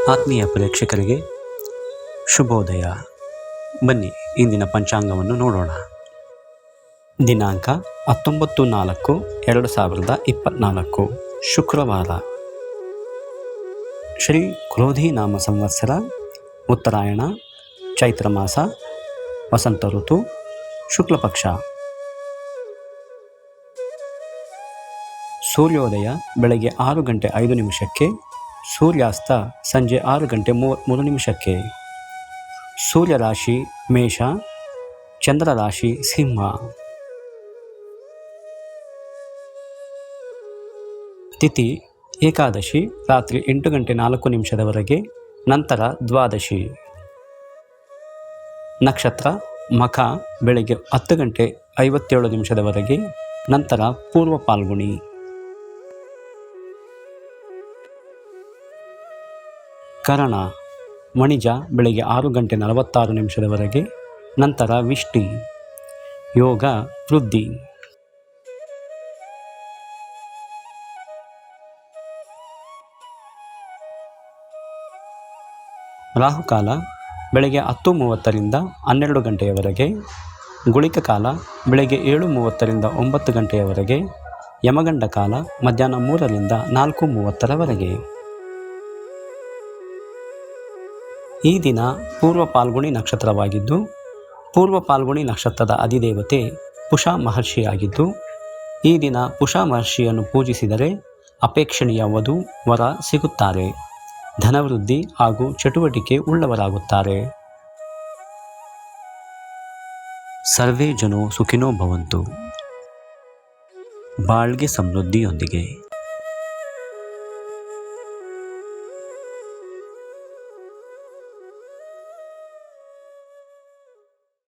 ಆತ್ಮೀಯ ಪ್ರೇಕ್ಷಕರಿಗೆ ಶುಭೋದಯ. ಬನ್ನಿ ಇಂದಿನ ಪಂಚಾಂಗವನ್ನು ನೋಡೋಣ. ದಿನಾಂಕ 19/4/2024 ಶುಕ್ರವಾರ. ಶ್ರೀ ಕ್ರೋಧಿ ನಾಮ ಸಂವತ್ಸರ, ಉತ್ತರಾಯಣ, ಚೈತ್ರ ಮಾಸ, ವಸಂತ ಋತು, ಶುಕ್ಲಪಕ್ಷ. ಸೂರ್ಯೋದಯ ಬೆಳಗ್ಗೆ 6:05, ಸೂರ್ಯಾಸ್ತ ಸಂಜೆ 6:33. ಸೂರ್ಯ ರಾಶಿ ಮೇಷ, ಚಂದ್ರ ರಾಶಿ ಸಿಂಹ. ತಿಥಿ ಏಕಾದಶಿ ರಾತ್ರಿ 8:04 ನಂತರ ದ್ವಾದಶಿ. ನಕ್ಷತ್ರ ಮಖ ಬೆಳಗ್ಗೆ 10:57 ನಂತರ ಪೂರ್ವ ಪಾಲ್ಗುಣಿ. ಕರಣ ಮಣಿಜ ಬೆಳಗ್ಗೆ 6:46 ನಂತರ ವಿಷ್ಟಿ. ಯೋಗ ವೃದ್ಧಿ. ರಾಹುಕಾಲ ಬೆಳಗ್ಗೆ 10:30 12 ಗುಳಿಕ ಕಾಲ ಬೆಳಗ್ಗೆ 7:30 9 ಯಮಗಂಡ ಕಾಲ ಮಧ್ಯಾಹ್ನ 3 4:30. ಈ ದಿನ ಪೂರ್ವ ಪಾಲ್ಗುಣಿ ನಕ್ಷತ್ರವಾಗಿದ್ದು, ಪೂರ್ವ ಪಾಲ್ಗುಣಿ ನಕ್ಷತ್ರದ ಅಧಿದೇವತೆ ಪುಷಾ ಮಹರ್ಷಿಯಾಗಿದ್ದು, ಈ ದಿನ ಪುಷಾ ಮಹರ್ಷಿಯನ್ನು ಪೂಜಿಸಿದರೆ ಅಪೇಕ್ಷಣೀಯ ವಧು ವರ ಸಿಗುತ್ತಾರೆ, ಧನವೃದ್ಧಿ ಹಾಗೂ ಚಟುವಟಿಕೆ ಉಳ್ಳವರಾಗುತ್ತಾರೆ. ಸರ್ವೇ ಜನೋ ಸುಖಿನೋ ಭವಂತು. ಬಾಳ್ಗೆ ಸಮೃದ್ಧಿಯೊಂದಿಗೆ.